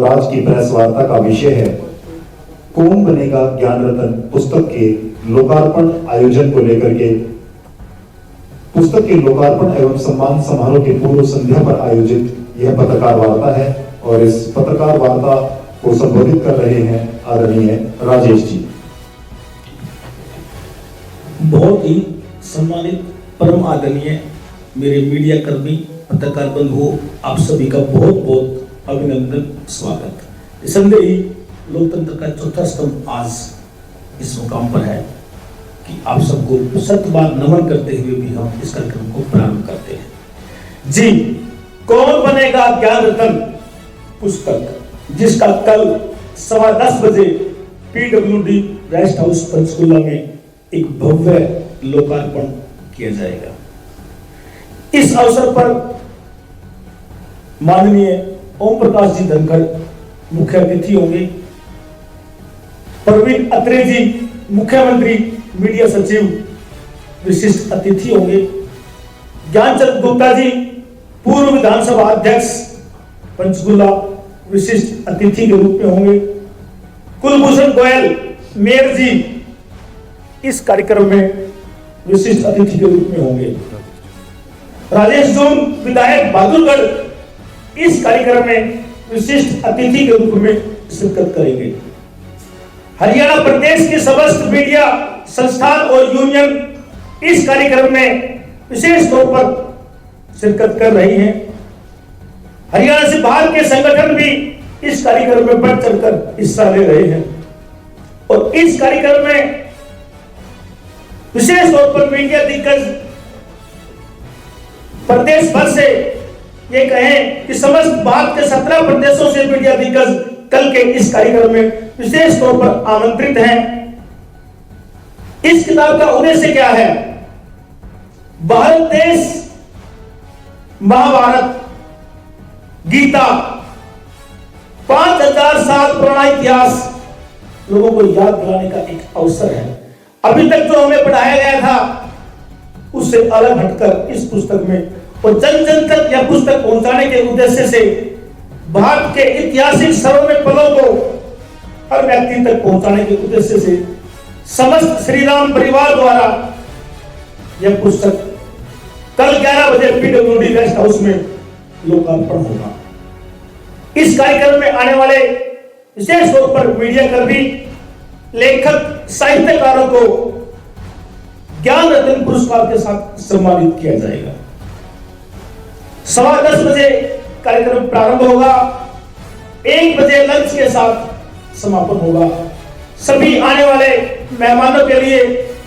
आज की प्रेस वार्ता का विषय है कौन बनेगा ज्ञान रतन पुस्तक के लोकार्पण आयोजन को लेकर के पुस्तक के लोकार्पण एवं सम्मान समारोह के पूर्व संध्या पर आयोजित यह पत्रकार वार्ता है और इस पत्रकार वार्ता को संबोधित कर रहे हैं आदरणीय राजेश जी। बहुत ही सम्मानित परम आदरणीय मेरे मीडिया कर्मी पत्रकार बंधुओं, आप सभी का बहुत बहुत अभिनंदन स्वागत। निसंदेह ही लोकतंत्र का चौथा स्तंभ आज इस मुकाम पर है कि आप सबको शत बार नमन करते हुए भी हम इस कार्यक्रम को प्रारंभ करते हैं। जी, कौन बनेगा ज्ञान रतन पुस्तक, जिसका कल 10:15 बजे PWD रेस्ट हाउस पंचकुला में एक भव्य लोकार्पण किया जाएगा। इस अवसर पर माननीय ओम प्रकाश जी धनखड़ मुख्य अतिथि होंगे, प्रवीण अत्रे जी मुख्यमंत्री मीडिया सचिव विशिष्ट अतिथि होंगे, ज्ञानचंद गुप्ता जी पूर्व विधानसभा अध्यक्ष पंचकुला विशिष्ट अतिथि के रूप में होंगे, कुलभूषण गोयल मेयर जी इस कार्यक्रम में विशिष्ट अतिथि के रूप में होंगे, राजेश जोन विधायक बहादुरगढ़ इस कार्यक्रम में विशिष्ट अतिथि के रूप में शिरकत करेंगे। हरियाणा प्रदेश के समस्त मीडिया संस्थान और यूनियन इस कार्यक्रम में विशेष तौर पर शिरकत कर रही हैं। हरियाणा से बाहर के संगठन भी इस कार्यक्रम में बढ़ चढ़कर हिस्सा ले रहे हैं और इस कार्यक्रम में विशेष तौर पर मीडिया दिग्गज प्रदेश भर से ये कहें कि समस्त भारत के 17 प्रदेशों से मीडिया दिग्गज कल के इस कार्यक्रम में विशेष तौर पर आमंत्रित हैं। इस किताब का उद्देश्य क्या है? भारत देश, महाभारत, गीता, 5000 साल पुराना इतिहास लोगों को याद दिलाने का एक अवसर है। अभी तक जो हमें पढ़ाया गया था उससे अलग हटकर इस पुस्तक में और जन जन तक यह पुस्तक पहुंचाने के उद्देश्य से भारत के ऐतिहासिक सर्वमय पलों को हर व्यक्ति तक पहुंचाने के उद्देश्य से समस्त श्री राम परिवार द्वारा यह पुस्तक कल 11 बजे PWD रेस्ट हाउस में लोकार्पण होगा। इस कार्यक्रम में आने वाले विशेष तौर पर मीडिया कर्मी, लेखक, साहित्यकारों को ज्ञान रत्न पुरस्कार के साथ सम्मानित किया जाएगा। 10:15 बजे कार्यक्रम प्रारंभ होगा, 1 बजे लंच के साथ समापन होगा। सभी आने वाले मेहमानों के लिए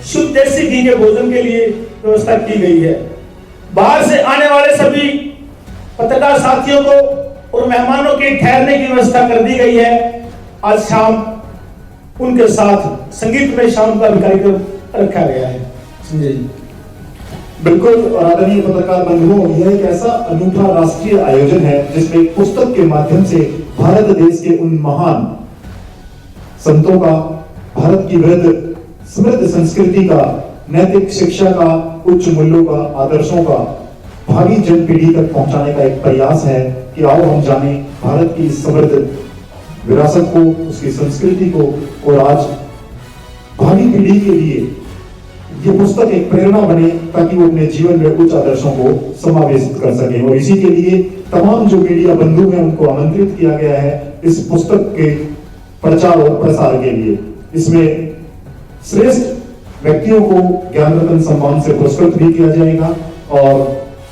शुद्ध देसी घी के भोजन के लिए व्यवस्था की गई है। बाहर से आने वाले सभी पत्रकार साथियों को और मेहमानों के ठहरने की व्यवस्था कर दी गई है। आज शाम उनके साथ संगीत में शाम का भी कार्यक्रम रखा गया है। संजय जी। बिल्कुल, आदरणीय पत्रकार बंधुओं, यह एक ऐसा अनूठा राष्ट्रीय आयोजन है जिसमें पुस्तक के माध्यम से भारत देश के उन महान संतों का, भारत की वृद्ध समृद्ध संस्कृति का, नैतिक शिक्षा का, उच्च मूल्यों का, आदर्शों का भावी जन पीढ़ी तक पहुंचाने का एक प्रयास है कि आओ हम जाने भारत की समृद्ध विरासत को, उसकी संस्कृति को और आज भावी पीढ़ी के लिए ये पुस्तक एक प्रेरणा बने ताकि वो अपने जीवन में उच्च आदर्शों को समावेशित कर सके। और इसी के लिए तमाम जो मीडिया बंधु हैं उनको आमंत्रित किया गया है इस पुस्तक के प्रचार और प्रसार के लिए। इसमें श्रेष्ठ व्यक्तियों को ज्ञान रत्न सम्मान से पुरस्कृत भी किया जाएगा और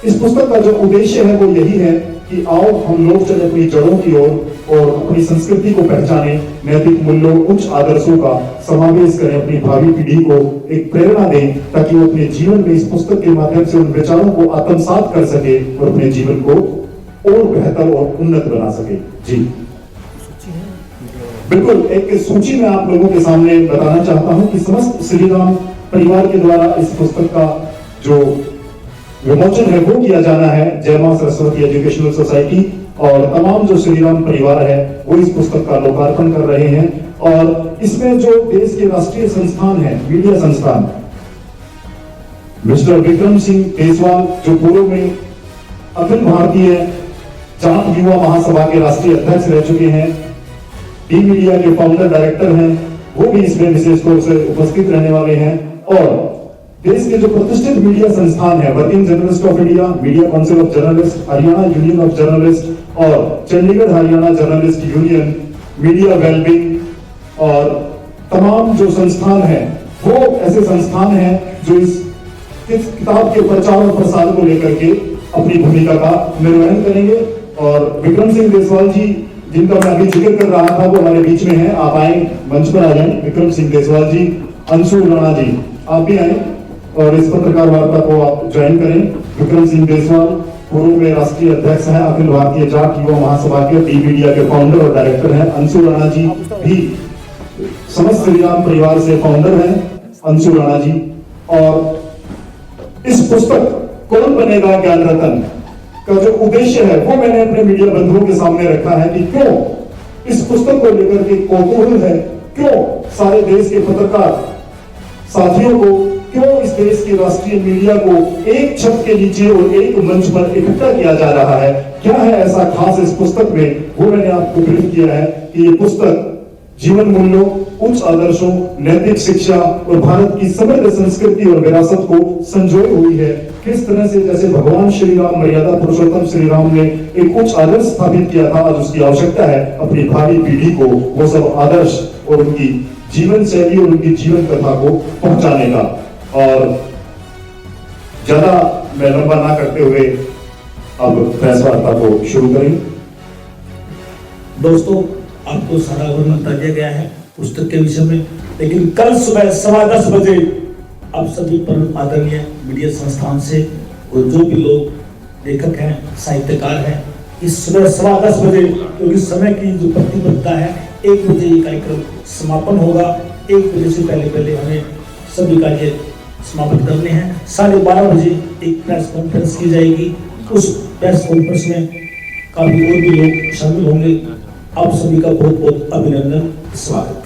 इस पुस्तक का जो उद्देश्य है वो यही है कि आओ हम लोग चले अपनी जड़ों की ओर और अपनी संस्कृति को पहचाने, नैतिक मूल्यों, उच्च आदर्शों का समावेश करें, अपनी भावी पीढ़ी को एक प्रेरणा दें ताकि वो अपने जीवन में इस पुस्तक के माध्यम से उन विचारों को आत्मसात कर सके और अपने जीवन को और बेहतर और उन्नत बना सके। जी बिल्कुल, एक सूची में आप लोगों के सामने बताना चाहता हूं कि समस्त श्री राम परिवार के द्वारा इस पुस्तक का जो विमोचन है वो किया जाना है। जय मां सरस्वती एजुकेशनल सोसाइटी और तमाम जो श्री राम परिवार है वो इस पुस्तक का लोकार्पण कर रहे हैं और इसमें जो देश के राष्ट्रीय संस्थान है, मीडिया संस्थान, मिस्टर विक्रम सिंह देसवाल जो पूर्व में अखिल भारतीय जाट युवा महासभा के राष्ट्रीय अध्यक्ष रह चुके हैं, टी मीडिया के फाउंडर डायरेक्टर हैं, वो भी इसमें विशेष तौर से उपस्थित रहने वाले हैं। और देश के जो प्रतिष्ठित मीडिया संस्थान है, working journalist of India, media council of journalist, Haryana union of journalist और Chandigarh Haryana journalist union, media wellbeing और तमाम जो संस्थान हैं वो ऐसे संस्थान हैं जो इस किताब के प्रचार और प्रसार को लेकर के अपनी भूमिका का निर्वहन करेंगे। और विक्रम सिंह देसवाल जी, जिनका मैं अभी जिक्र कर रहा था, वो हमारे बीच में हैं। आप आए, मंच पर आ जाएं। विक्रम सिंह देसवाल जी, अंशु राणा जी, आप भी आए और इस पत्रकार वार्ता को आप ज्वाइन करें। विक्रम सिंह देसवाल पूर्व में राष्ट्रीय अध्यक्ष हैं अखिल भारतीय जाट युवा महासभा के, टी मीडिया के फाउंडर और डायरेक्टर हैं। अंशु राणा जी भी समस्त श्री राम परिवार से फाउंडर हैं, अंशु राणा जी। और इस पुस्तक कौन बनेगा ज्ञान रतन का जो उद्देश्य है वो मैंने अपने मीडिया बंधुओं के सामने रखा है कि क्यों इस पुस्तक को लेकर के कौतूहल है, क्यों सारे देश के पत्रकार साथियों को, क्यों इस देश की राष्ट्रीय मीडिया को एक छत के नीचे और एक मंच पर इकट्ठा किया जा रहा है, क्या है ऐसा खास इस पुस्तक में, वो मैंने आपको ब्रीफ किया है कि ये पुस्तक जीवन मूल्यों, उच्च आदर्शों, नैतिक शिक्षा और भारत की समृद्ध संस्कृति और विरासत को संजोए हुई है। किस तरह से जैसे भगवान श्री राम, मर्यादा पुरुषोत्तम श्री राम ने एक उच्च आदर्श स्थापित किया था, आज उसकी आवश्यकता है अपनी भावी पीढ़ी को वो सब आदर्श और उनकी जीवन शैली और उनकी जीवन कथा को पहुंचाने का। और ज्यादा मैं लंबा ना करते हुए अब प्रेस वार्ता को शुरू करें। दोस्तों, आपको सारा वर्णन कर दिया गया है पुस्तक के विषय में, लेकिन कल सुबह 10:15 बजे आप सभी परम आदरणीय मीडिया संस्थान से और जो भी लोग लेखक हैं, साहित्यकार हैं, इस सुबह 10:15 बजे, क्योंकि समय की जो प्रतिबद्धता है, 1 बजे ये कार्यक्रम समापन होगा। 1 बजे से पहले हमें सभी कार्य समाप्त करने हैं। 12:30 बजे एक प्रेस कॉन्फ्रेंस की जाएगी। उस प्रेस कॉन्फ्रेंस में काफी और भी लोग शामिल होंगे। आप सभी का बहुत बहुत अभिनंदन, स्वागत।